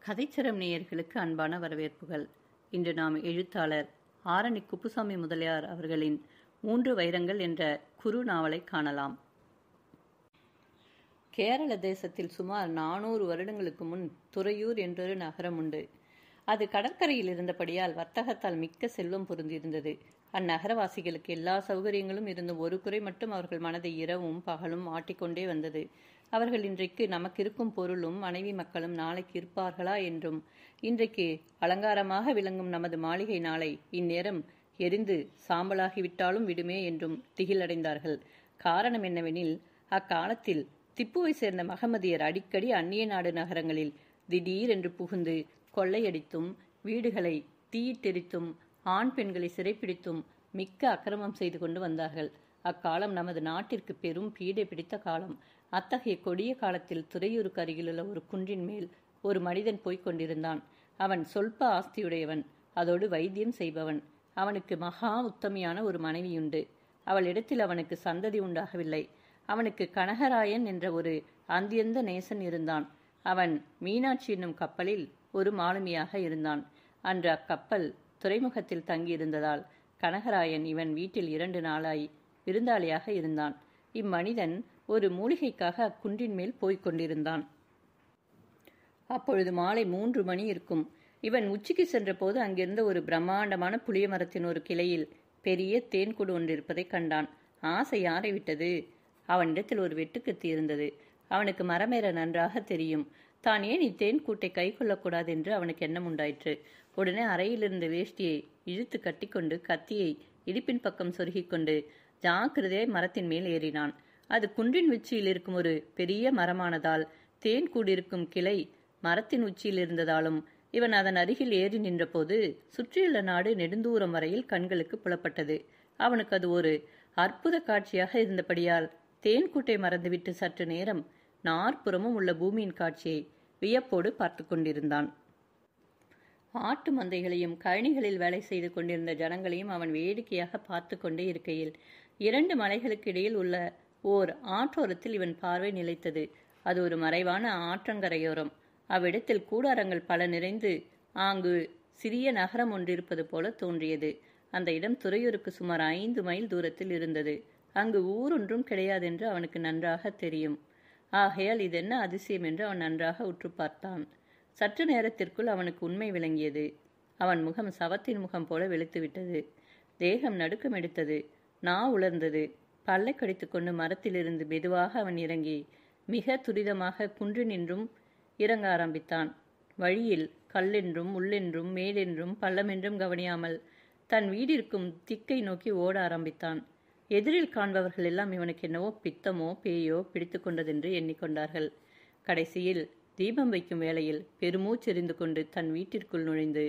கதைச்சரம் நேயர்களுக்கு அன்பான வரவேற்புகள். இன்று நாம் எழுத்தாளர் ஆரணி குப்புசாமி முதலியார் அவர்களின் 3 வைரங்கள் என்ற குறு நாவலை காணலாம். கேரள தேசத்தில் சுமார் 400 வருடங்களுக்கு முன் துறையூர் என்றொரு நகரம் உண்டு. அது கடற்கரையில் இருந்தபடியால் வர்த்தகத்தால் மிக்க செல்வம் பொருந்திருந்தது. அந்நகரவாசிகளுக்கு எல்லா சௌகரியங்களும் இருந்தும் ஒரு குறை மட்டும் அவர்கள் மனதை இரவும் பகலும் ஆட்டிக்கொண்டே வந்தது. அவர்கள் இன்றைக்கு நமக்கு இருக்கும் பொருளும் மனைவி மக்களும் நாளைக்கு இருப்பார்களா என்றும், இன்றைக்கு அலங்காரமாக விளங்கும் நமது மாளிகை நாளை இந்நேரம் எரிந்து சாம்பலாகிவிட்டாலும் விடுமே என்றும் திகிலடைந்தார்கள். காரணம் என்னவெனில், அக்காலத்தில் திப்புவை சேர்ந்த மகமதியர் அடிக்கடி அந்நிய நாடு நகரங்களில் திடீரென்று புகுந்து கொள்ளையடித்தும் வீடுகளை தீயிட்டெரித்தும் ஆண் பெண்களை சிறைப்பிடித்தும் மிக்க அக்கிரமம் செய்து கொண்டு வந்தார்கள். அக்காலம் நமது நாட்டிற்கு பெரும் பீடை பிடித்த காலம். அத்தகைய கொடிய காலத்தில் துறையூருக்கு அருகிலுள்ள ஒரு குன்றின் மேல் ஒரு மனிதன் போய்க் கொண்டிருந்தான். அவன் சொல்ப ஆஸ்தியுடையவன், அதோடு வைத்தியம் செய்பவன். அவனுக்கு மகா உத்தமியான ஒரு மனைவியுண்டு. அவளிடத்தில் அவனுக்கு சந்ததி உண்டாகவில்லை. அவனுக்கு கனகராயன் என்ற ஒரு அந்தியந்த நேசன் இருந்தான். அவன் மீனாட்சி என்னும் கப்பலில் ஒரு மாலுமியாக இருந்தான். அன்று அக்கப்பல் துறைமுகத்தில் தங்கியிருந்ததால் கனகராயன் இவன் வீட்டில் 2 நாளாய் விருந்தாளியாக இருந்தான். இம்மனிதன் ஒரு மூலிகைக்காக அக்குன்றின் மேல் போய்க் கொண்டிருந்தான். அப்பொழுது மாலை 3 மணி இருக்கும். இவன் உச்சிக்கு சென்ற போது அங்கிருந்த ஒரு பிரம்மாண்டமான புளிய மரத்தின் ஒரு கிளையில் பெரிய தேன்கூடு ஒன்றிருப்பதை கண்டான். ஆசை யாரை விட்டது? அவனிடத்தில் ஒரு வெட்டுக்கத்தி இருந்தது. அவனுக்கு மரமேற நன்றாக தெரியும். தான் ஏன் இத்தேன் கூட்டை கை கொள்ளக்கூடாது என்று அவனுக்கு எண்ணம் உண்டாயிற்று. உடனே அறையிலிருந்த வேஷ்டியை இழுத்து கட்டிக்கொண்டு கத்தியை இடுப்பின் பக்கம் சொருகிக்கொண்டு ஜாக்கிரதையாய் மரத்தின் மேல் ஏறினான். அது குன்றின் உச்சியில் இருக்கும் ஒரு பெரிய மரமானதால் தேன் கூடியிருக்கும் கிளை மரத்தின் உச்சியில் இருந்ததாலும் இவன் அதன் அருகில் ஏறி நின்றபோது சுற்றியுள்ள நாடு நெடுந்தூரம் வரையில் கண்களுக்கு புலப்பட்டது. அவனுக்கு அது ஒரு அற்புத காட்சியாக இருந்தபடியால் தேன்கூட்டை மறந்துவிட்டு சற்று நேரம் நாற்புறமும் உள்ள பூமியின் காட்சியை வியப்போடு பார்த்து கொண்டிருந்தான். ஆட்டு மந்தைகளையும் கழனிகளில் வேலை செய்து கொண்டிருந்த ஜனங்களையும் அவன் வேடிக்கையாக பார்த்து கொண்டே இருக்கையில் 2 மலைகளுக்கு இடையில் உள்ள ஓர் ஆற்றோரத்தில் இவன் பார்வை நிலைத்தது. அது ஒரு மறைவான ஆற்றங்கரையோரம். அவ்விடத்தில் கூடாரங்கள் பல நிறைந்து ஆங்கு சிறிய நகரம் ஒன்றிருப்பது போல தோன்றியது. அந்த இடம் துறையூருக்கு சுமார் 5 மைல் தூரத்தில் இருந்தது. அங்கு ஊரொன்றும் கிடையாதென்று அவனுக்கு நன்றாக தெரியும். ஆகையால் இதென்ன அதிசயம் என்று அவன் நன்றாக உற்று பார்த்தான். சற்று நேரத்திற்குள் அவனுக்கு உண்மை விளங்கியது. அவன் முகம் சவத்தின் முகம் போல வெளுத்துவிட்டது. தேகம் நடுக்கம் எடுத்தது. நா உலர்ந்தது. பல்லை கடித்து கொண்டு மரத்திலிருந்து மெதுவாக அவன் இறங்கி மிக துரிதமாக குன்றினின்றும் இறங்க ஆரம்பித்தான். வழியில் கல்லென்றும் முள்ளென்றும் மேடென்றும் பள்ளமென்றும் கவனியாமல் தன் வீடிற்கும் திக்கை நோக்கி ஓட ஆரம்பித்தான். எதிரில் காண்பவர்கள் எல்லாம் இவனுக்கு என்னவோ பித்தமோ பேயோ பிடித்து கொண்டதென்று எண்ணிக்கொண்டார்கள். கடைசியில் தீபம் வைக்கும் வேளையில் பெருமூச்செறிந்து கொண்டு தன் வீட்டிற்குள் நுழைந்து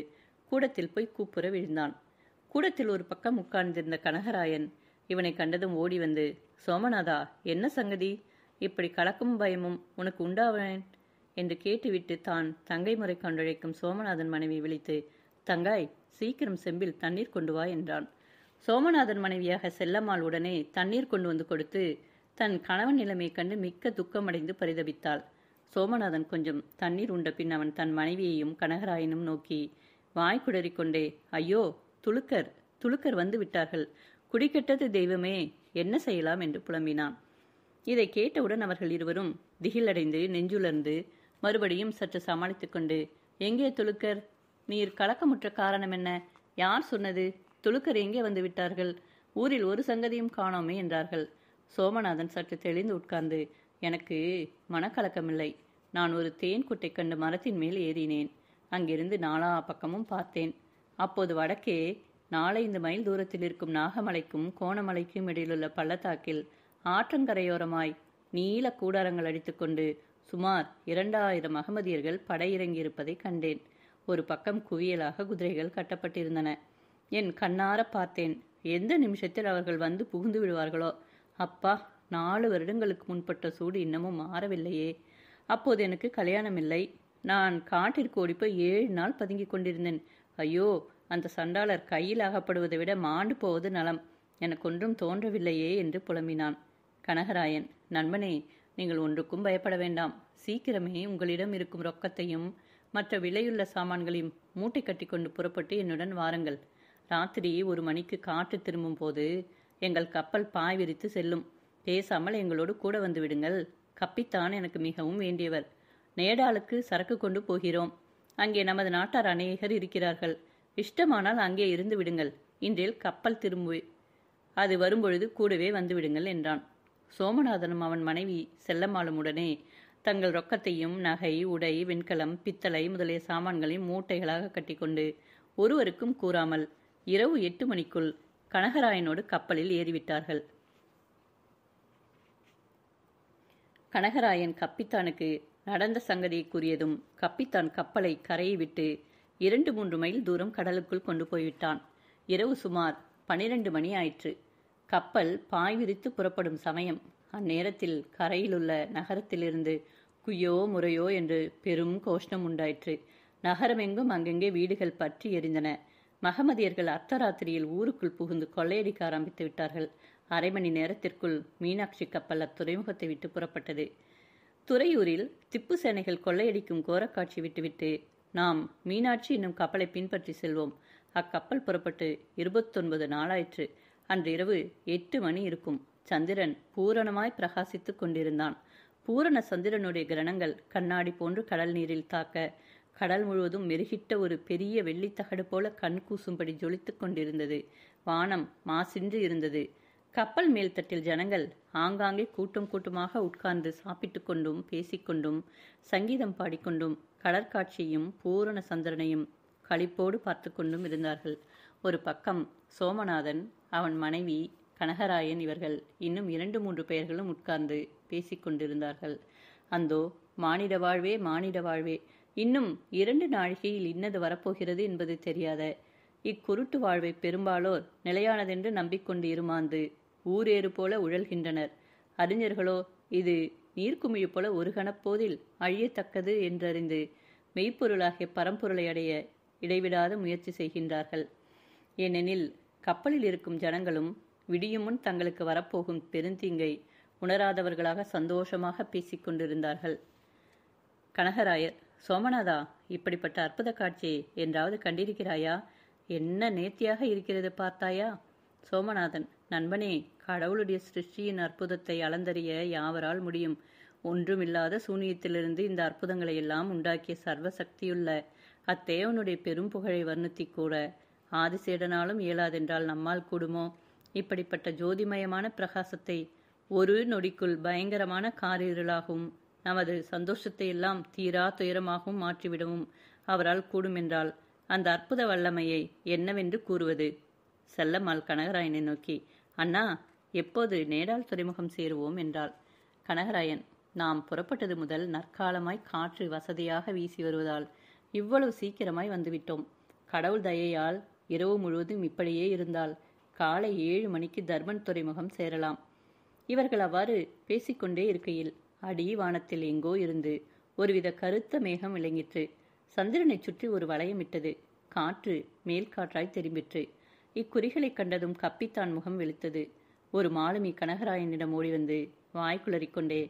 கூடத்தில் போய் கூப்புற விழுந்தான். கூடத்தில் ஒரு பக்கம் உட்கார்ந்திருந்த கனகராயன் இவனை கண்டதும் ஓடி வந்து, சோமநாதா, என்ன சங்கதி? இப்படி கலக்கமும் பயமும் உனக்கு உண்டாவேன் என்று கேட்டுவிட்டு தான் தங்கை முறை கொண்டழைக்கும் சோமநாதன் மனைவி விழித்து, தங்காய், சீக்கிரம் செம்பில் தண்ணீர் கொண்டு வா என்றான். சோமநாதன் மனைவியாக செல்லம்மாள் உடனே தண்ணீர் கொண்டு வந்து கொடுத்து தன் கணவன் நிலைமை கண்டு மிக்க துக்கமடைந்து பரிதபித்தாள். சோமநாதன் கொஞ்சம் தண்ணீர் உண்ட பின் அவன் தன் மனைவியையும் கனகராயனும் நோக்கி வாய்க்குடறிக்கொண்டே, ஐயோ, துலுக்கர் வந்து விட்டார்கள், குடிக்கெட்டது தெய்வமே, என்ன செய்யலாம் என்று புலம்பினான். இதை கேட்டவுடன் அவர்கள் இருவரும் திகிலடைந்து நெஞ்சுலர்ந்து மறுபடியும் சற்று சமாளித்துக் கொண்டு, எங்கே துலுக்கர்? நீர் கலக்கமுற்ற காரணம் என்ன? யார் சொன்னது? துலுக்கர் எங்கே வந்து விட்டார்கள்? ஊரில் ஒரு சங்கதியும் காணோமே என்றார்கள். சோமநாதன் சற்று தெளிந்து உட்கார்ந்து, எனக்கு மனக்கலக்கமில்லை. நான் ஒரு தேன் குட்டை கண்டு மரத்தின் மேல் ஏறினேன். அங்கிருந்து 4 பக்கமும் பார்த்தேன். அப்போது வடக்கே 4-5 மைல் தூரத்தில் இருக்கும் நாகமலைக்கும் கோணமலைக்கும் இடையிலுள்ள பள்ளத்தாக்கில் ஆற்றங்கரையோரமாய் நீல கூடாரங்கள் அடித்துக்கொண்டு சுமார் 2000 அகமதியர்கள் படையிறங்கியிருப்பதை கண்டேன். ஒரு பக்கம் குவியலாக குதிரைகள் கட்டப்பட்டிருந்தன. என் கண்ணார பார்த்தேன். எந்த நிமிஷத்தில் அவர்கள் வந்து புகுந்து விடுவார்களோ? அப்பா, 4 வருடங்களுக்கு முன்பட்ட சூடு இன்னமும் மாறவில்லையே. அப்போது எனக்கு கல்யாணமில்லை. நான் காட்டிற்கு ஓடிப்போய் 7 நாள் பதுங்கி கொண்டிருந்தேன். ஐயோ, அந்த சண்டாளர் கையில் அகப்படுவதை விட மாண்டு போவது நலம். எனக்கு ஒன்றும் தோன்றவில்லையே என்று புலம்பினான். கனகராயன், நண்பனே, நீங்கள் ஒன்றுக்கும் பயப்பட வேண்டாம். சீக்கிரமே உங்களிடம் இருக்கும் ரொக்கத்தையும் மற்ற விலையுள்ள சாமான்களையும் மூட்டை கட்டி கொண்டு புறப்பட்டு என்னுடன் வாருங்கள். ராத்திரி 1 மணிக்கு காற்று திரும்பும் போது எங்கள் கப்பல் பாய் விரித்து செல்லும். பேசாமல் எங்களோடு கூட வந்து விடுங்கள். கப்பித்தான் எனக்கு மிகவும் வேண்டியவர். நேடாலுக்கு சரக்கு கொண்டு போகிறோம். அங்கே நமது நாட்டார் அநேகர் இருக்கிறார்கள். இஷ்டமானால் அங்கே இருந்து விடுங்கள். இன்றில் கப்பல் திரும்பு. அது வரும்பொழுது கூடவே வந்து விடுங்கள் என்றான். சோமநாதனும் அவன் மனைவி செல்லம்மாளும் உடனே தங்கள் ரொக்கத்தையும் நகை, உடை, வெண்கலம், பித்தளை முதலிய சாமான்களையும் மூட்டைகளாக கட்டிக்கொண்டு ஒருவருக்கும் கூறாமல் இரவு 8 மணிக்குள் கனகராயனோடு கப்பலில் ஏறிவிட்டார்கள். கனகராயன் கப்பித்தானுக்கு நடந்த சங்கதியை கூறியதும் கப்பித்தான் கப்பலை கரையை விட்டு 2-3 மைல் தூரம் கடலுக்குள் கொண்டு போய்விட்டான். இரவு சுமார் 12 மணி ஆயிற்று. கப்பல் பாய் விரித்து புறப்படும் சமயம். அந்நேரத்தில் கரையிலுள்ள நகரத்திலிருந்து குய்யோ முறையோ என்று பெரும் கோஷ்டம் உண்டாயிற்று. நகரமெங்கும் அங்கங்கே வீடுகள் பற்றி எரிந்தன. மகமதியர்கள் அர்த்தராத்திரியில் ஊருக்குள் புகுந்து கொள்ளையடிக்க ஆரம்பித்து விட்டார்கள். 1/2 மணி நேரத்திற்குள் மீனாட்சி கப்பல் அத்துறைமுகத்தை விட்டு புறப்பட்டது. துறையூரில் திப்பு சேனைகள் கொள்ளையடிக்கும் கோரக்காட்சி விட்டுவிட்டு நாம் மீனாட்சி என்னும் கப்பலை பின்பற்றி செல்வோம். அக்கப்பல் புறப்பட்டு 29 நாளாயிற்று. அன்றிரவு 8 மணி இருக்கும். சந்திரன் பூரணமாய் பிரகாசித்துக் கொண்டிருந்தான். பூரண சந்திரனுடைய கிரணங்கள் கண்ணாடி போன்று கடல் நீரில் தாக்க கடல் முழுவதும் மெருகிட்ட ஒரு பெரிய வெள்ளித்தகடு போல கண் கூசும்படி ஜொலித்துக் கொண்டிருந்தது. வானம் மாசின்றி இருந்தது. கப்பல் மேல்தட்டில் ஜனங்கள் ஆங்காங்கே கூட்டம் கூட்டமாக உட்கார்ந்து சாப்பிட்டு கொண்டும் பேசிக்கொண்டும் சங்கீதம் பாடிக்கொண்டும் கடற்காட்சியையும் பூரண சந்திரனையும் களிப்போடு பார்த்து கொண்டும் இருந்தார்கள். ஒரு பக்கம் சோமநாதன், அவன் மனைவி, கனகராயன் இவர்கள் இன்னும் 2-3 பெயர்களும் உட்கார்ந்து பேசிக்கொண்டிருந்தார்கள். அந்தோ மானிட வாழ்வே, மானிட வாழ்வே, இன்னும் 2 நாழிகையில் இன்னது வரப்போகிறது என்பது தெரியாத இக்குருட்டு வாழ்வை பெரும்பாலோர் நிலையானதென்று நம்பிக்கொண்டு இருமாந்து ஊரேறு போல உழல்கின்றனர். அறிஞர்களோ இது நீர்க்குமிழி போல ஒரு கணப்போதில் அழியத்தக்கது என்றறிந்து மெய்ப்பொருளாகிய பரம்பொருளை அடைய இடைவிடாத முயற்சி செய்கின்றார்கள். ஏனெனில் கப்பலில் இருக்கும் ஜனங்களும் விடியும் முன் தங்களுக்கு வரப்போகும் பெருந்தீங்கை உணராதவர்களாக சந்தோஷமாக பேசிக்கொண்டிருந்தார்கள். கனகராயர், சோமநாதா, இப்படிப்பட்ட அற்புத காட்சியை என்றாவது கண்டிருக்கிறாயா? என்ன நேர்த்தியாக இருக்கிறது பார்த்தாயா? சோமநாதன், நண்பனே, கடவுளுடைய சிருஷ்டியின் அற்புதத்தை அளந்தறிய யாவரால் முடியும். ஒன்றுமில்லாத சூனியத்திலிருந்து இந்த அற்புதங்களை எல்லாம் உண்டாக்கிய சர்வசக்தியுள்ள அத்தேவனுடைய பெரும் புகழை வர்ணித்தி கூட ஆதிசேடனாலும் இயலாதென்றால் நம்மால் கூடுமோ? இப்படிப்பட்ட ஜோதிமயமான பிரகாசத்தை ஒரு நொடிக்குள் பயங்கரமான காரிருளாகவும் நமது சந்தோஷத்தை எல்லாம் தீரா துயரமாகவும் மாற்றிவிடவும் அவரால் கூடுமென்றால் அந்த அற்புத வல்லமையை என்னவென்று கூறுவது? செல்லம்மாள் கனகராயனை நோக்கி, அண்ணா, எப்போது நேடால் துறைமுகம் சேருவோம் என்றாள். கனகராயன், நாம் புறப்பட்டது முதல் நற்காலமாய் காற்று வசதியாக வீசி வருவதால் இவ்வளவு சீக்கிரமாய் வந்துவிட்டோம். கடவுள் தயையால் இரவு முழுவதும் இப்படியே இருந்தால் காலை 7 மணிக்கு தர்பன் துறைமுகம் சேரலாம். இவர்கள் அவ்வாறு பேசிக்கொண்டே இருக்கையில் அடி வானத்தில் எங்கோ இருந்து ஒருவித கருத்த மேகம் விளங்கிற்று. சந்திரனை சுற்றி ஒரு வளையமிட்டது. காற்று மேல் காற்றாய் திரும்பிற்று. இக்குறிகளை கண்டதும் கப்பித்தான் முகம் வெளுத்தது. ஒரு மாலுமி கனகராயனிடம் ஓடி வந்து வாய்க்குளறிக்கொண்டே,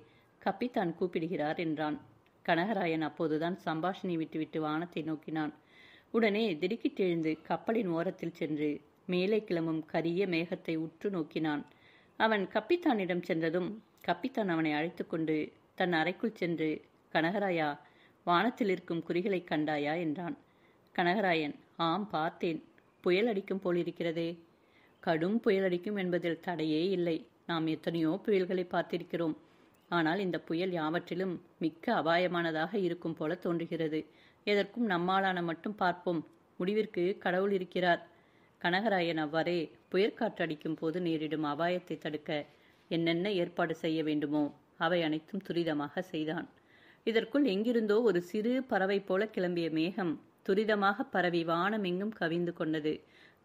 கப்பித்தான் கூப்பிடுகிறார் என்றான். கனகராயன் அப்போதுதான் சம்பாஷணை விட்டுவிட்டு வானத்தை நோக்கினான். உடனே திடுக்கிட்டெழுந்து கப்பலின் ஓரத்தில் சென்று மேலே கிளம்பும் கரிய மேகத்தை உற்று நோக்கினான். அவன் கப்பித்தானிடம் சென்றதும் கப்பித்தான் அவனை அழைத்து கொண்டு தன் அறைக்குள் சென்று, கனகராயா, வானத்தில் இருக்கும் குறிகளை கண்டாயா என்றான். கனகராயன், ஆம், பார்த்தேன். புயல் அடிக்கும் போலிருக்கிறதே. கடும் புயல் அடிக்கும் என்பதில் தடையே இல்லை. நாம் எத்தனையோ புயல்களை பார்த்திருக்கிறோம். ஆனால் இந்த புயல் யாவற்றிலும் மிக்க அபாயமானதாக இருக்கும் போல தோன்றுகிறது. எதற்கும் நம்மாலான மட்டும் பார்ப்போம். முடிவிற்கு கடவுள் இருக்கிறார். கனகராயன் அவ்வாறே புயற்காற்று அடிக்கும் போது நேரிடும் அபாயத்தை தடுக்க என்னென்ன ஏற்பாடு செய்ய வேண்டுமோ அவை அனைத்தும் துரிதமாக செய்தான். இதற்குள் எங்கிருந்தோ ஒரு சிறு பறவை போல கிளம்பிய மேகம் துரிதமாக பரவி வானமெங்கும் கவிந்து கொண்டது.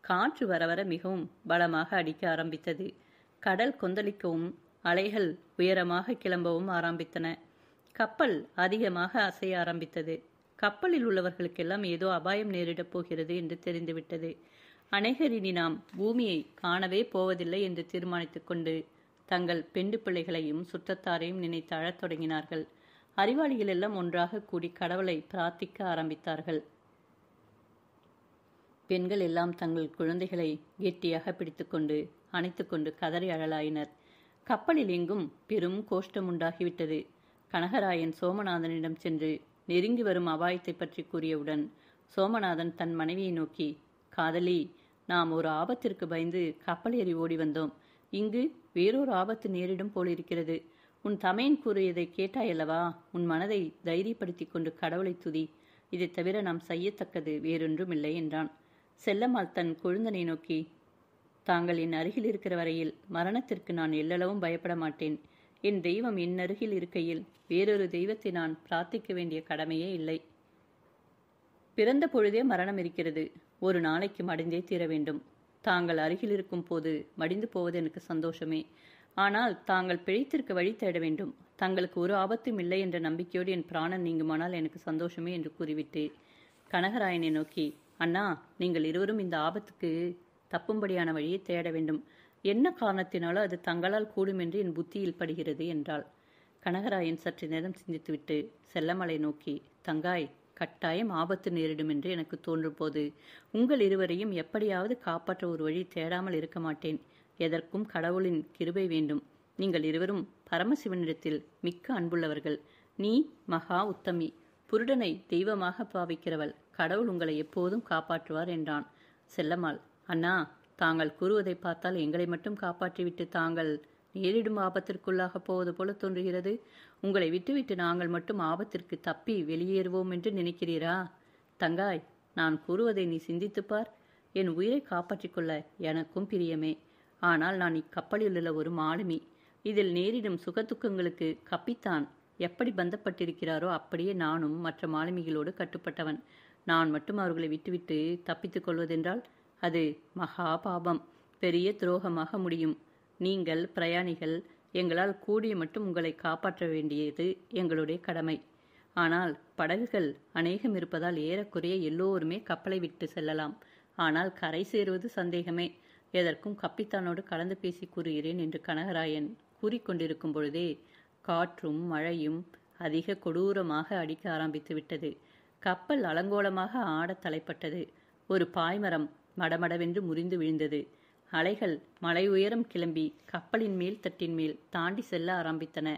காற்று வரவர மிகவும் பலமாக அடிக்க ஆரம்பித்தது. கடல் கொந்தளிக்கவும் அலைகள் உயரமாக கிளம்பவும் ஆரம்பித்தன. கப்பல் அதிகமாக அசைய ஆரம்பித்தது. கப்பலில் உள்ளவர்களுக்கெல்லாம் ஏதோ அபாயம் நேரிடப் போகிறது என்று தெரிந்துவிட்டது. அநேகர் இனி நாம் பூமியை காணவே போவதில்லை என்று தீர்மானித்துக் கொண்டு தங்கள் பெண்டு பிள்ளைகளையும் சுற்றத்தாரையும் நினைத்து அழத் தொடங்கினார்கள். அறிவாளிகள் எல்லாம் ஒன்றாக கூடி கடவுளை பிரார்த்திக்க ஆரம்பித்தார்கள். பெண்கள் எல்லாம் தங்கள் குழந்தைகளை கெட்டியாக பிடித்துக்கொண்டு அணைத்துக்கொண்டு கதறி அழலாயினர். கப்பலில் எங்கும் பெரும் கோஷ்டம் உண்டாகிவிட்டது. கனகராயன் சோமநாதனிடம் சென்று நெருங்கி வரும் அபாயத்தை பற்றி கூறியவுடன் சோமநாதன் தன் மனைவியை நோக்கி, காதலி, நாம் ஒரு ஆபத்திற்கு பயந்து கப்பல் ஏறி ஓடி வந்தோம். இங்கு வேறொரு ஆபத்து நேரிடும் போலிருக்கிறது. உன் தமையன் கூறியதை கேட்டாயல்லவா? உன் மனதை தைரியப்படுத்தி கொண்டு கடவுளை துதி. இதை தவிர நாம் செய்யத்தக்கது வேறொன்றுமில்லை என்றான். செல்லம்மாள் தன் கொழுந்தனை நோக்கி, தாங்கள் என் அருகில் இருக்கிற வரையில் மரணத்திற்கு நான் எல்லளவும் பயப்பட மாட்டேன். என் தெய்வம் என் அருகில் இருக்கையில் வேறொரு தெய்வத்தை நான் பிரார்த்திக்க வேண்டிய கடமையே இல்லை. பிறந்த பொழுதே மரணம் இருக்கிறது. ஒரு நாளைக்கு மடிந்தே தீர வேண்டும். தாங்கள் அருகில் இருக்கும் போது மடிந்து போவது எனக்கு சந்தோஷமே. ஆனால் தாங்கள் பிழைத்திருக்க வழி தேட வேண்டும். தங்களுக்கு ஒரு ஆபத்தும் இல்லை என்ற நம்பிக்கையோடு என் பிராணன் நீங்குமானால் எனக்கு சந்தோஷமே என்று கூறிவிட்டு கனகராயனை நோக்கி, அண்ணா, நீங்கள் இருவரும் இந்த ஆபத்துக்கு தப்பும்படியான வழியை தேட வேண்டும். என்ன காரணத்தினாலோ அது தங்களால் கூடும் என்று என் புத்தியில் படுகிறது என்றாள். கனகராயன் சற்று நேரம் சிந்தித்துவிட்டு செல்லமலை நோக்கி, தங்காய், கட்டாயம் ஆபத்து நேரிடும் என்று எனக்கு தோன்றும் போது உங்கள் இருவரையும் எப்படியாவது காப்பாற்ற ஒரு வழி தேடாமல் இருக்க மாட்டேன். எதற்கும் கடவுளின் கிருபை வேண்டும். நீங்கள் இருவரும் பரமசிவனிடத்தில் மிக்க அன்புள்ளவர்கள். நீ மகா உத்தமி, புருடனை தெய்வமாக பாவிக்கிறவள். கடவுள் உங்களை எப்போதும் காப்பாற்றுவார் என்றான். செல்லம்மாள், அண்ணா, தாங்கள் கூறுவதை பார்த்தால் எங்களை மட்டும் காப்பாற்றிவிட்டு தாங்கள் நேரிடும் ஆபத்திற்குள்ளாக போவது போல தோன்றுகிறது. உங்களை விட்டுவிட்டு நாங்கள் மட்டும் ஆபத்திற்கு தப்பி வெளியேறுவோம் என்று நினைக்கிறீரா? தங்காய், நான் கூறுவதை நீ சிந்தித்துப்பார். என் உயிரை காப்பாற்றிக் கொள்ள எனக்கும் பிரியமே. ஆனால் நான் இக்கப்பலில் உள்ள ஒரு மாலுமி. இதில் நேரிடும் சுகதுக்கங்களுக்கு கப்பித்தான் எப்படி பந்தப்பட்டிருக்கிறாரோ அப்படியே நானும் மற்ற மாலுமிகளோடு கட்டுப்பட்டவன். நான் மட்டும் அவர்களை விட்டுவிட்டு தப்பித்துக் கொள்வதென்றால் அது மகா பாபம், பெரிய துரோகமாக முடியும். நீங்கள் பிரயாணிகள், எங்களால் கூடிய மட்டும் உங்களை காப்பாற்ற வேண்டியது எங்களுடைய கடமை. ஆனால் படகுகள் அநேகம் இருப்பதால் ஏறக்குறைய எல்லோருமே கப்பலை விட்டு செல்லலாம். ஆனால் கரை சேருவது சந்தேகமே. எதற்கும் கப்பித்தானோடு கலந்து பேசி கூறுகிறேன் என்று கனகராயன் கூறிக்கொண்டிருக்கும் பொழுதே காற்றும் மழையும் அதிக கொடூரமாக அடிக்க ஆரம்பித்து விட்டது. கப்பல் அலங்கோலமாக ஆடத் தலைப்பட்டது. ஒரு பாய்மரம் மடமடவென்று முறிந்து விழுந்தது. அலைகள் மலை உயரம் கிளம்பி கப்பலின் மேல் தட்டின் மேல் தாண்டி செல்ல ஆரம்பித்தன.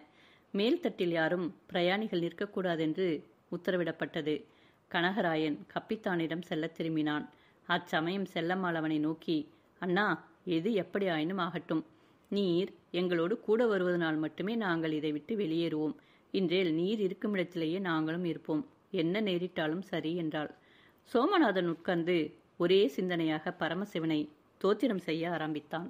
மேல் தட்டில் யாரும் பிரயாணிகள் நிற்கக்கூடாதென்று உத்தரவிடப்பட்டது. கனகராயன் கப்பித்தானிடம் செல்ல திரும்பினான். அச்சமயம் செல்லம்மாள் அவனை நோக்கி, அண்ணா, எது எப்படி ஆயினும் ஆகட்டும். நீர் எங்களோடு கூட வருவதனால் மட்டுமே நாங்கள் இதை விட்டு வெளியேறுவோம். இன்றேல் நீர் இருக்குமிடத்திலேயே நாங்களும் இருப்போம். என்ன நேரிட்டாலும் சரி என்றாள். சோமநாதன் உட்கார்ந்து ஒரே சிந்தனையாக பரமசிவனை தோத்திரம் செய்ய ஆரம்பித்தான்.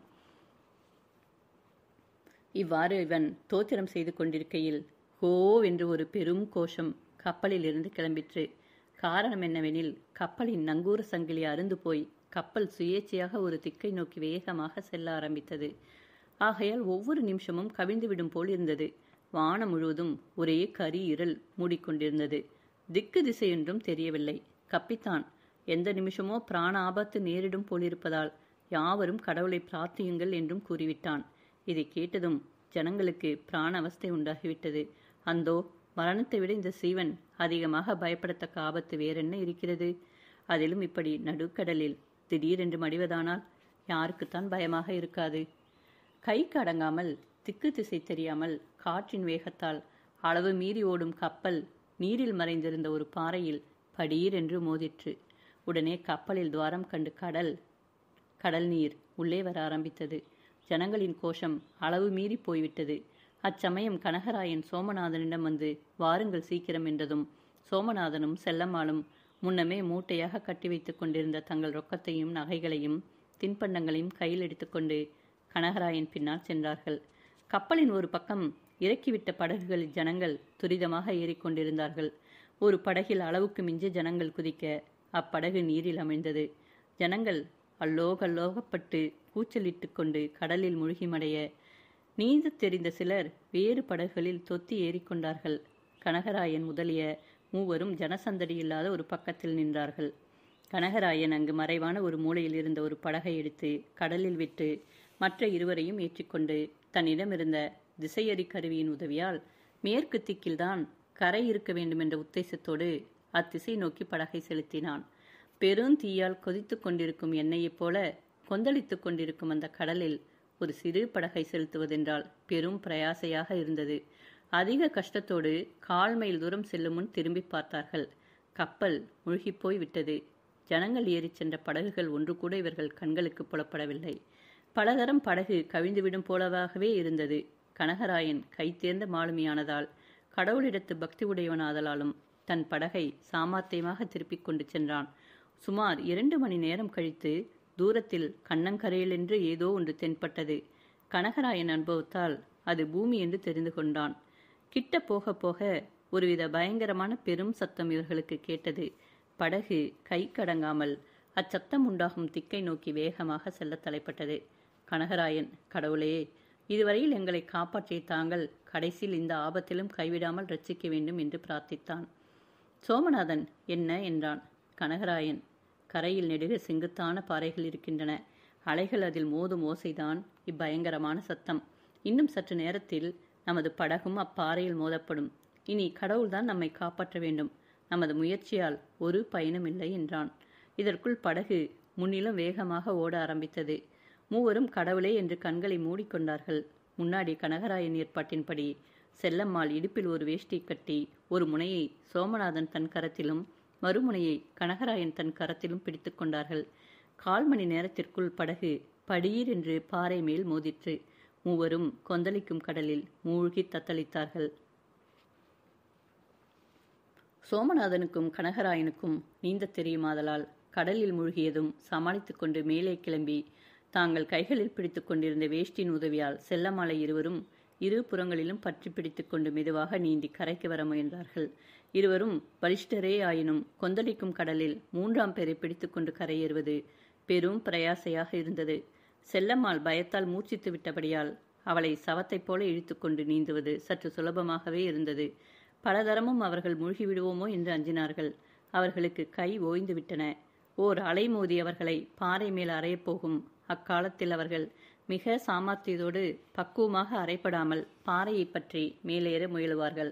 இவ்வாறு இவன் தோத்திரம் செய்து கொண்டிருக்கையில் ஹோ என்று ஒரு பெரும் கோஷம் கப்பலில் இருந்து கிளம்பிற்று. காரணம் என்னவெனில், கப்பலின் நங்கூர சங்கிலி அருந்து போய் கப்பல் சுயேட்சையாக ஒரு திக்கை நோக்கி வேகமாக செல்ல ஆரம்பித்தது. ஆகையால் ஒவ்வொரு நிமிஷமும் கவிழ்ந்துவிடும் போல் இருந்தது. வானம் முழுவதும் ஒரே கரி இருள் மூடிக்கொண்டிருந்தது. திக்கு திசையொன்றும் தெரியவில்லை. கப்பித்தான் எந்த நிமிஷமோ பிராண ஆபத்து நேரிடும் போலிருப்பதால் யாவரும் கடவுளை பிரார்த்தியுங்கள் என்றும் கூறிவிட்டான். இதை கேட்டதும் ஜனங்களுக்கு பிராண அவஸ்தை உண்டாகிவிட்டது. அந்தோ, மரணத்தை விட இந்த சீவன் அதிகமாக பயப்படத்தக்க ஆபத்து வேறென்ன இருக்கிறது? அதிலும் இப்படி நடுக்கடலில் திடீரென்று மடிவதானால் யாருக்குத்தான் பயமாக இருக்காது? கைக்கு அடங்காமல் திக்கு திசை தெரியாமல் காற்றின் வேகத்தால் அளவு மீறி ஓடும் கப்பல் நீரில் மறைந்திருந்த ஒரு பாறையில் படீர் என்று மோதிற்று. உடனே கப்பலில் துவாரம் கண்டு கடல் நீர் உள்ளே வர ஆரம்பித்தது. ஜனங்களின் கோஷம் அளவு மீறி போய்விட்டது. அச்சமயம் கனகராயன் சோமநாதனிடம் வந்து வாருங்கள் சீக்கிரம் என்றதும் சோமநாதனும் செல்லம்மாளும் முன்னமே மூட்டையாக கட்டி வைத்துக் கொண்டிருந்த தங்கள் ரொக்கத்தையும் நகைகளையும் தின்பண்டங்களையும் கையில் எடுத்துக்கொண்டு கனகராயன் பின்னால் சென்றார்கள். கப்பலின் ஒரு பக்கம் இறக்கிவிட்ட படகுகளில் ஜனங்கள் துரிதமாக ஏறிக்கொண்டிருந்தார்கள். ஒரு படகில் அளவுக்கு மிஞ்ச ஜனங்கள் குதிக்க அப்படகு நீரில் அமிழ்ந்தது. ஜனங்கள் அல்லோகல்லோகப்பட்டு கூச்சலிட்டு கொண்டு கடலில் மூழ்கி மடைய நீந்த தெரிந்த சிலர் வேறு படகுகளில் தொத்தி ஏறிக்கொண்டார்கள். கனகராயன் முதலிய மூவரும் ஜனசந்தடி இல்லாத ஒரு பக்கத்தில் நின்றார்கள். கனகராயன் அங்கு மறைவான ஒரு மூலையில் இருந்த ஒரு படகை எடுத்து கடலில் விட்டு மற்ற இருவரையும் ஏற்றிக்கொண்டு தன்னிடமிருந்த திசையறி கருவியின் உதவியால் மேற்கு திக்கில்தான் கரை இருக்க வேண்டும் என்ற உத்தேசத்தோடு அத்திசை நோக்கி படகை செலுத்தினான். பெருந்தீயால் கொதித்து கொண்டிருக்கும் எண்ணெயைப் போல கொந்தளித்து கொண்டிருக்கும் அந்த கடலில் ஒரு சிறு படகை செலுத்துவதென்றால் பெரும் பிரயாசையாக இருந்தது. அதிக கஷ்டத்தோடு 1/4 மைல் தூரம் செல்லும் முன் திரும்பி பார்த்தார்கள். கப்பல் முழுகிப்போய் விட்டது. ஜனங்கள் ஏறிச் சென்ற படகுகள் ஒன்று கூட இவர்கள் கண்களுக்கு புலப்படவில்லை. பலதரம் படகு கவிழ்ந்துவிடும் போலவாகவே இருந்தது. கனகராயன் கைத்தேர்ந்த மாலுமியானதால், கடவுளிடத்து பக்தி உடையவனாதலாலும் தன் படகை சாமர்த்தியமாக திருப்பிக் கொண்டு சென்றான். சுமார் 2 மணி நேரம் கழித்து தூரத்தில் கண்ணங்கரையில் என்று ஏதோ ஒன்று தென்பட்டது. கனகராயன் அனுபவத்தால் அது பூமி என்று தெரிந்து கொண்டான். கிட்ட போக போக ஒருவித பயங்கரமான பெரும் சத்தம் இவர்களுக்கு கேட்டது. படகு கை கடங்காமல் அச்சத்தம் உண்டாகும் திக்கை நோக்கி வேகமாக செல்ல தலைப்பட்டது. கனகராயன், கடவுளே, இதுவரையில் எங்களை காப்பாற்றிய தாங்கள் கடைசியில் இந்த ஆபத்திலும் கைவிடாமல் ரட்சிக்க வேண்டும் என்று பிரார்த்தித்தான். சோமநாதன் என்ன என்றான். கனகராயன், கரையில் நெடுக செங்குத்தான பாறைகள் இருக்கின்றன. அலைகள் அதில் மோதும் ஓசைதான் இப்பயங்கரமான சத்தம். இன்னும் சற்று நேரத்தில் நமது படகும் அப்பாறையில் மோதப்படும். இனி கடவுள்தான் நம்மை காப்பாற்ற வேண்டும். நமது முயற்சியால் ஒரு பயனுமில்லை என்றான். இதற்குள் படகு முன்னிலும் வேகமாக ஓட ஆரம்பித்தது. மூவரும் கடவுளே என்று கண்களை மூடிக்கொண்டார்கள். முன்னாடி கனகராயன் ஏற்பாட்டின்படி செல்லம்மாள் இடுப்பில் ஒரு வேஷ்டி கட்டி ஒரு முனையை சோமநாதன் தன் கரத்திலும் மறுமுனையை கனகராயன் தன் கரத்திலும் பிடித்து கொண்டார்கள். 1/4 மணி நேரத்திற்குள் படகு படீர் என்று பாறை மேல் மோதிற்று. மூவரும் கொந்தளிக்கும் கடலில் மூழ்கி தத்தளித்தார்கள். சோமநாதனுக்கும் கனகராயனுக்கும் நீந்த தெரியுமாதலால் கடலில் மூழ்கியதும் சமாளித்து கொண்டு மேலே கிளம்பி தாங்கள் கைகளில் பிடித்து கொண்டிருந்த வேஷ்டியின் உதவியால் செல்லம்மாளை இருவரும் இரு புறங்களிலும் பற்றி பிடித்து கொண்டு மெதுவாக நீந்தி கரைக்கு வர முயன்றார்கள். இருவரும் பலிஷ்டரே ஆயினும் கொந்தளிக்கும் கடலில் 3ஆம் பேரை பிடித்து கொண்டு கரையேறுவது பெரும் பிரயாசையாக இருந்தது. செல்லம்மாள் பயத்தால் மூச்சித்து விட்டபடியால் அவளை சவத்தைப் போல இழுத்து கொண்டு நீந்துவது சற்று சுலபமாகவே இருந்தது. பலதரமும் அவர்கள் மூழ்கிவிடுவோமோ என்று அஞ்சினார்கள். அவர்களுக்கு கை ஓய்ந்து விட்டன. ஓர் அலை மோதி அவர்களை பாறை மேல் அறையப்போகும் அக்காலத்தில் அவர்கள் மிக சாமர்த்தியத்தோடு பக்குவமாக அறைப்படாமல் பாறையை பற்றி மேலேற முயலுவார்கள்.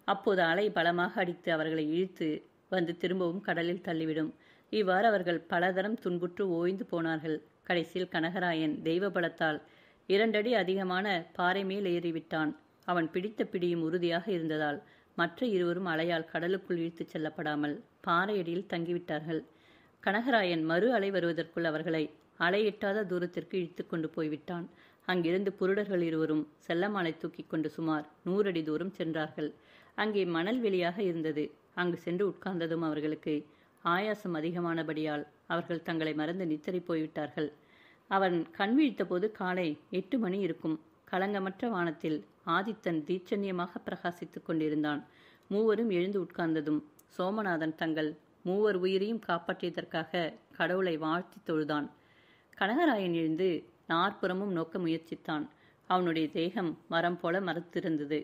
அப்போது அலை பலமாக அடித்து அவர்களை இழுத்து வந்து திரும்பவும் கடலில் தள்ளிவிடும். இவ்வாறு அவர்கள் பலதரம் துன்புற்று ஓய்ந்து போனார்கள். கடைசியில் கனகராயன் தெய்வ பலத்தால் 2 அடி அதிகமான பாறை மேல் ஏறிவிட்டான். அவன் பிடித்த பிடியும் உறுதியாக இருந்ததால் மற்ற இருவரும் அலையால் கடலுக்குள் இழுத்துச் செல்லப்படாமல் பாறையடியில் தங்கிவிட்டார்கள். கனகராயன் மறு அலை வருவதற்குள் அவர்களை அலை எட்டாத தூரத்திற்கு இழுத்து கொண்டு போய்விட்டான். அங்கிருந்து புருடர்கள் இருவரும் செல்லம்மாளை தூக்கி கொண்டு சுமார் 100 அடி தூரம் சென்றார்கள். அங்கே மணல் வெளியாக இருந்தது. அங்கு சென்று உட்கார்ந்ததும் அவர்களுக்கு ஆயாசம் அதிகமானபடியால் அவர்கள் தங்களை மறந்து நித்திரை போய்விட்டார்கள். அவன் கண் விழித்தபோது காலை 8 மணி இருக்கும். களங்கமற்ற வானத்தில் ஆதித்தன் தீட்சண்யமாக பிரகாசித்துக் கொண்டிருந்தான். மூவரும் எழுந்து உட்கார்ந்ததும் சோமநாதன் தங்கள் மூவர் உயிரையும் காப்பாற்றியதற்காக கடவுளை வாழ்த்தி தொழுதான். கனகராயன் எழுந்து 4 புறமும் நோக்க முயற்சித்தான். அவனுடைய தேகம் மரம் போல மரத்திருந்தது.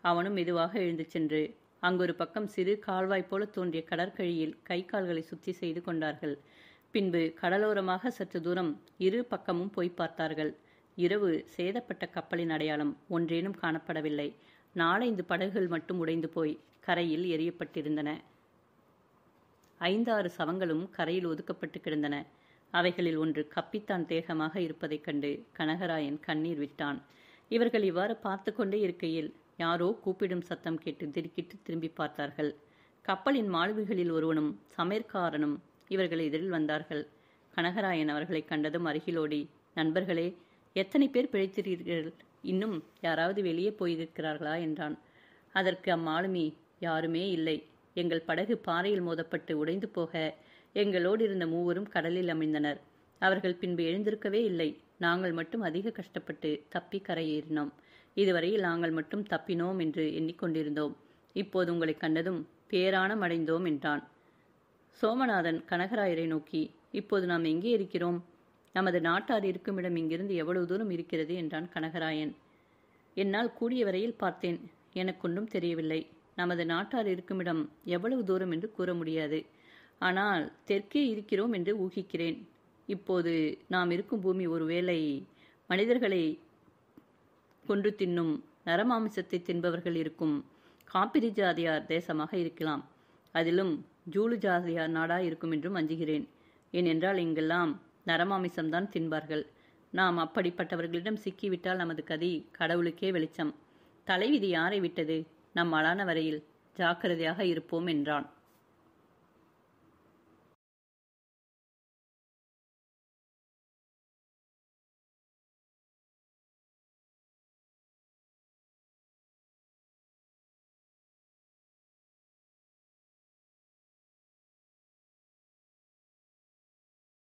அவனும் மெதுவாக எழுந்து சென்று அங்கொரு பக்கம் சிறு கால்வாய் போல தோன்றிய கடற்கழியில் கை கால்களை சுத்தி செய்து கொண்டார்கள். பின்பு கடலோரமாக சற்று தூரம் இரு பக்கமும் போய் பார்த்தார்கள். இரவு சேதப்பட்ட கப்பலின் அடையாளம் ஒன்றேனும் காணப்படவில்லை. 4-5 படகுகள் மட்டும் உடைந்து போய் கரையில் எரியப்பட்டிருந்தன. 5-6 சவங்களும் கரையில் ஒதுக்கப்பட்டு கிடந்தன. அவைகளில் ஒன்று கப்பித்தான் தேகமாக இருப்பதைக் கண்டு கனகராயன் கண்ணீர் விட்டான். இவர்கள் இவ்வாறு பார்த்து கொண்டே இருக்கையில் யாரோ கூப்பிடும் சத்தம் கேட்டு திடுக்கிட்டு திரும்பி பார்த்தார்கள். கப்பலின் மாலுமிகளில் ஒருவனும் சமையற்காரனும் இவர்கள் எதிரில் வந்தார்கள். கனகராயன் அவர்களை கண்டதும் அருகிலோடி, நண்பர்களே, எத்தனை பேர் பிழைத்திருக்கிறீர்கள்? இன்னும் யாராவது வெளியே போயிருக்கிறார்களா என்றான். அதற்கு அம்மாலுமி, யாருமே இல்லை. எங்கள் படகு பாறையில் மோதப்பட்டு உடைந்து போக எங்களோடு இருந்த மூவரும் கடலில் அமிழ்ந்தனர். அவர்கள் பின்பு எழுந்திருக்கவே இல்லை. நாங்கள் மட்டும் அதிக கஷ்டப்பட்டு தப்பி கரையேறினோம். இதுவரையில் நாங்கள் மட்டும் தப்பினோம் என்று எண்ணிக்கொண்டிருந்தோம். இப்போது உங்களை கண்டதும் பேரானம் அடைந்தோம் என்றான். சோமநாதன் கனகராயரை நோக்கி, இப்போது நாம் எங்கே இருக்கிறோம்? நமது நாட்டார் இருக்குமிடம் இங்கிருந்து எவ்வளவு தூரம் இருக்கிறது என்றான் கனகராயன். என்னால் கூடிய வரையில் பார்த்தேன். எனக்கொன்றும் தெரியவில்லை. நமது நாட்டார் இருக்குமிடம் எவ்வளவு தூரம் என்று கூற முடியாது. ஆனால் தெற்கே இருக்கிறோம் என்று ஊகிக்கிறேன். இப்போது நாம் இருக்கும் பூமி ஒருவேளை மனிதர்களை கொன்று தின்னும் நரமாமிசத்தை தின்பவர்கள் இருக்கும் காப்பிரி ஜாதியார் தேசமாக இருக்கலாம். அதிலும் ஜூலு ஜாதியார் நாடா இருக்கும் என்றும் அஞ்சுகிறேன். ஏனென்றால் இங்கெல்லாம் நரமாமிசம்தான் தின்பார்கள். நாம் அப்படிப்பட்டவர்களிடம் சிக்கிவிட்டால் நமது கதி கடவுளுக்கே வெளிச்சம். தலைவிதி யாரை விட்டது? நம்மாலான வரையில் ஜாக்கிரதையாக இருப்போம் என்றான்.